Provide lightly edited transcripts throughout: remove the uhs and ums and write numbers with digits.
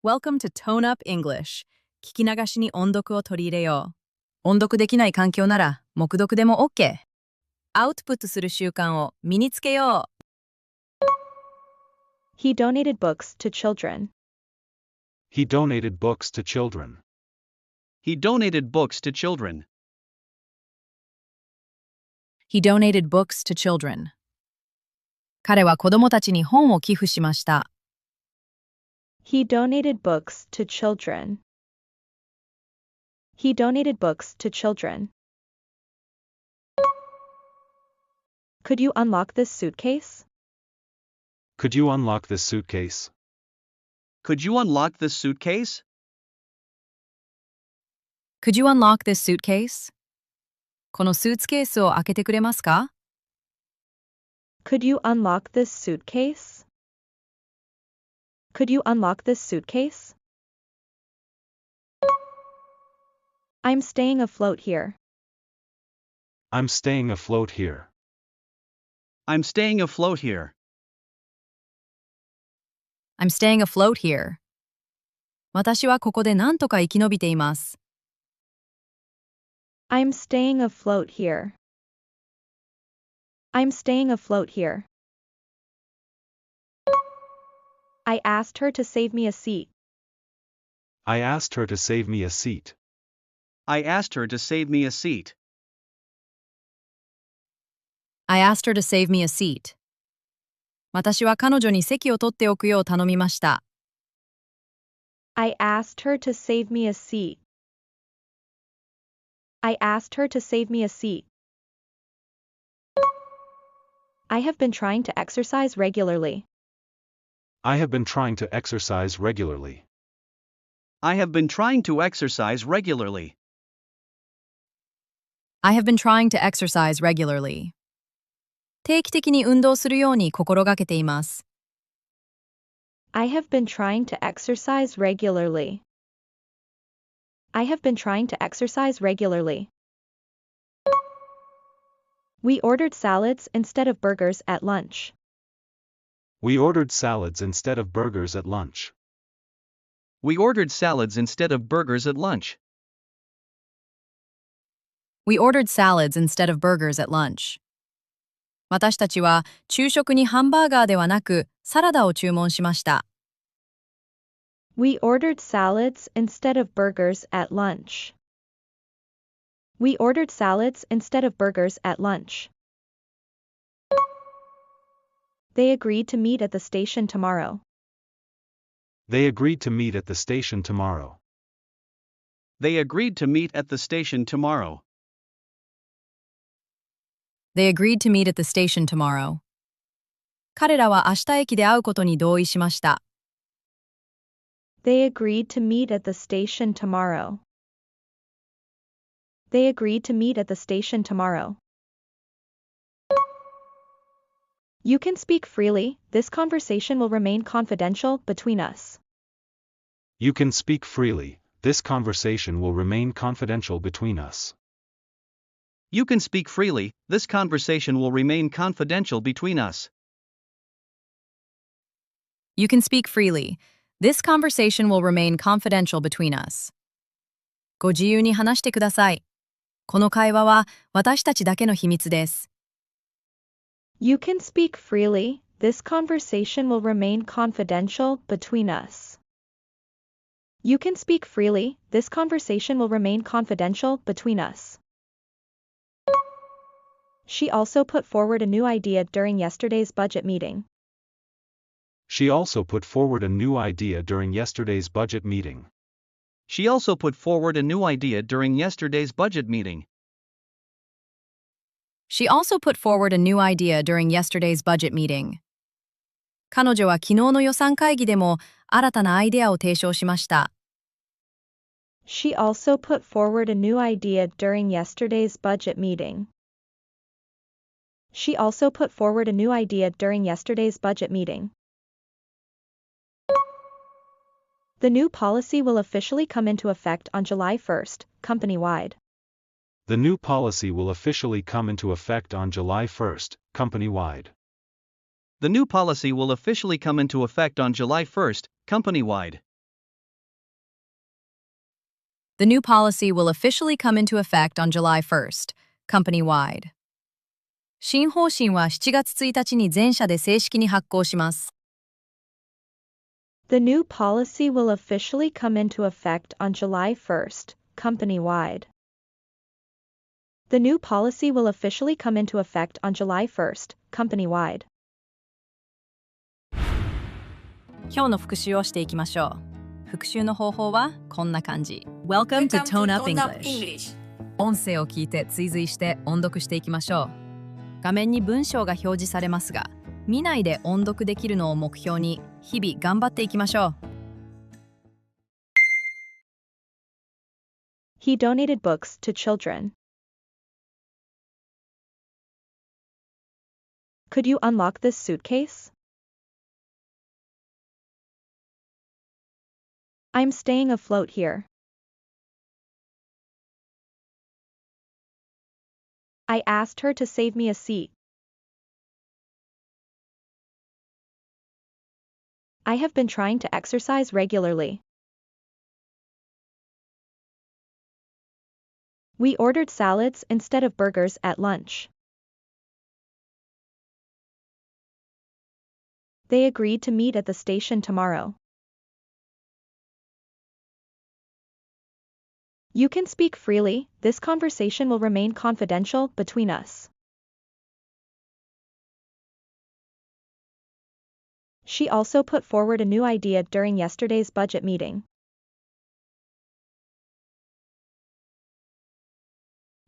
Welcome to Tone Up English. 聞き流しに音読を取り入れよう。音読できない環境なら、黙読でも OK。アウトプットする習慣を身につけよう。He donated books to children. He donated books to children. He donated books to children. He donated books to children. 彼は子供たちに本を寄付しました。He donated books to children. He donated books to children. Could you unlock this suitcase? Could you unlock this suitcase? Could you unlock this suitcase? Could you unlock this suitcase? このスーツケースを開けてくれますか？ Could you unlock this suitcase? Could you unlock this suitcase? I'm staying afloat here. I'm staying afloat here. I'm staying afloat here. I'm staying afloat here. 私はここで何とか生き延びています。I'm staying afloat here. I'm staying afloat here. I asked her to save me a seat. I asked her to save me a seat. I asked her to save me a seat. I asked her to save me a seat. 私は彼女に席を取っておくよう頼みました。I asked her to save me a seat. I asked her to save me a seat. I have been trying to exercise regularly. I have been trying to exercise regularly. I have been trying to exercise regularly. I have been trying to exercise regularly. 定期的に運動するように心がけています。I have been trying to exercise regularly. I have been trying to exercise regularly. We ordered salads instead of burgers at lunch. We ordered salads instead of burgers at lunch. We ordered salads instead of burgers at lunch. We ordered salads instead of burgers at lunch. 私たちは昼食にハンバーガーではなくサラダを注文しました。We ordered salads instead of burgers at lunch. We ordered salads instead of burgers at lunch. They agreed to meet at the station tomorrow. They agreed to meet at the station tomorrow. They agreed to meet at the station tomorrow. They agreed to meet at the station tomorrow. 彼らは明日駅で会うことに同意しました。They agreed to meet at the station tomorrow. They agreed to meet at the station tomorrow. You can speak freely. This conversation will remain confidential between us. You can speak freely. This conversation will remain confidential between us. You can speak freely. This conversation will remain confidential between us. You can speak freely. This conversation will remain confidential between us. ご自由に話してください。この会話は私たちだけの秘密です。You can speak freely. This conversation will remain confidential between us. You can speak freely. This conversation will remain confidential between us. She also put forward a new idea during yesterday's budget meeting. She also put forward a new idea during yesterday's budget meeting. She also put forward a new idea during yesterday's budget meeting. She also put forward a new idea during yesterday's budget meeting. 彼女は昨日の予算会議でも新たなアイデアを提唱しました。She also put forward a new idea during yesterday's budget meeting. She also put forward a new idea during yesterday's budget meeting. The new policy will officially come into effect on July 1st, company-wide. The new policy will officially come into effect on July 1st, company-wide. The new policy will officially come into effect on July 1st, company-wide. The new policy will officially come into effect on July 1st, company-wide. 新方針は7月1日に全社で正式に発行します。The new policy will officially come into effect on July 1st, company-wide. The new policy will officially come into effect on July 1st, company-wide. 今日の復習をしていきましょう。復習の方法はこんな感じ。Welcome to Tone Up English。音声を聞いて追随して音読していきましょう。画面に文章が表示されますが、見ないで音読できるのを目標に日々頑張っていきましょう。He donated books to children. Could you unlock this suitcase? I'm staying afloat here. I asked her to save me a seat. I have been trying to exercise regularly. We ordered salads instead of burgers at lunch. They agreed to meet at the station tomorrow. You can speak freely, this conversation will remain confidential between us. She also put forward a new idea during yesterday's budget meeting.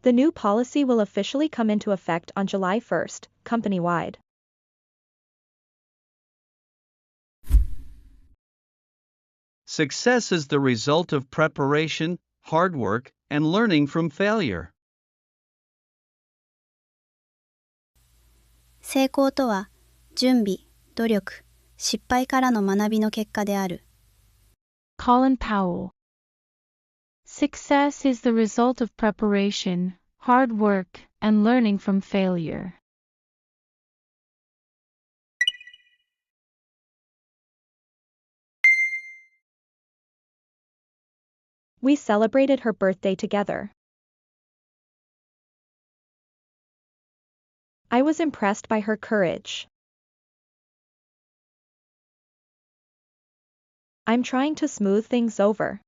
The new policy will officially come into effect on July 1st, company-wide. Success is the result of preparation, hard work, and learning from failure. 成功とは、準備、努力、失敗からの学びの結果である。Colin Powell. Success is the result of preparation, hard work, and learning from failure. We celebrated her birthday together. I was impressed by her courage. I'm trying to smooth things over.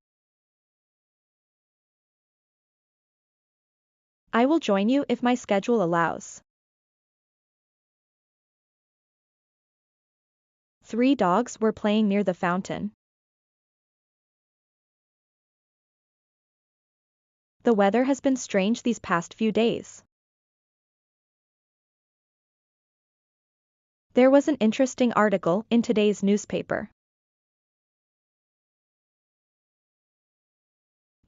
I will join you if my schedule allows. 3 dogs were playing near the fountain. The weather has been strange these past few days. There was an interesting article in today's newspaper.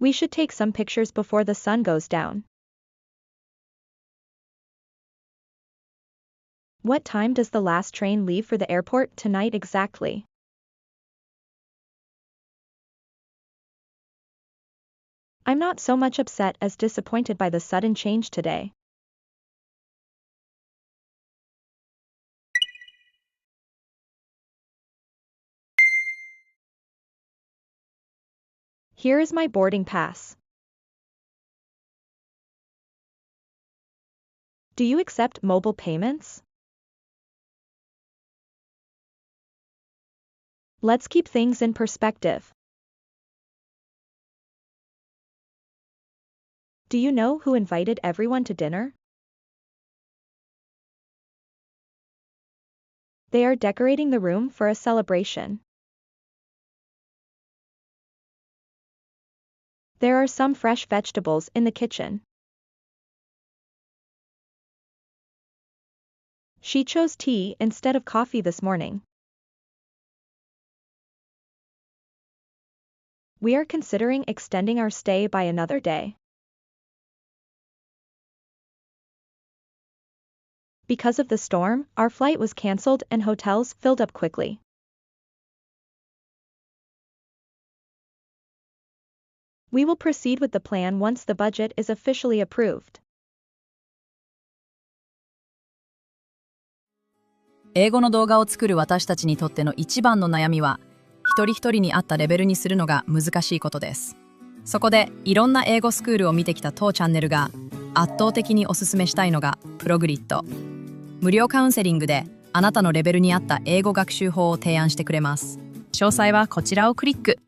We should take some pictures before the sun goes down. What time does the last train leave for the airport tonight exactly? I'm not so much upset as disappointed by the sudden change today. Here is my boarding pass. Do you accept mobile payments? Let's keep things in perspective. Do you know who invited everyone to dinner? They are decorating the room for a celebration. There are some fresh vegetables in the kitchen. She chose tea instead of coffee this morning. We are considering extending our stay by another day. Because of the storm, our flight was cancelled and hotels filled up quickly. We will proceed with the plan once the budget is officially approved. 英語の動画を作る私たちにとっての一番の悩みは、一人一人に合ったレベルにするのが難しいことです。そこでいろんな英語スクールを見てきた当チャンネルが圧倒的におすすめしたいのがPROGRIT。無料カウンセリングであなたのレベルに合った英語学習法を提案してくれます。詳細はこちらをクリック。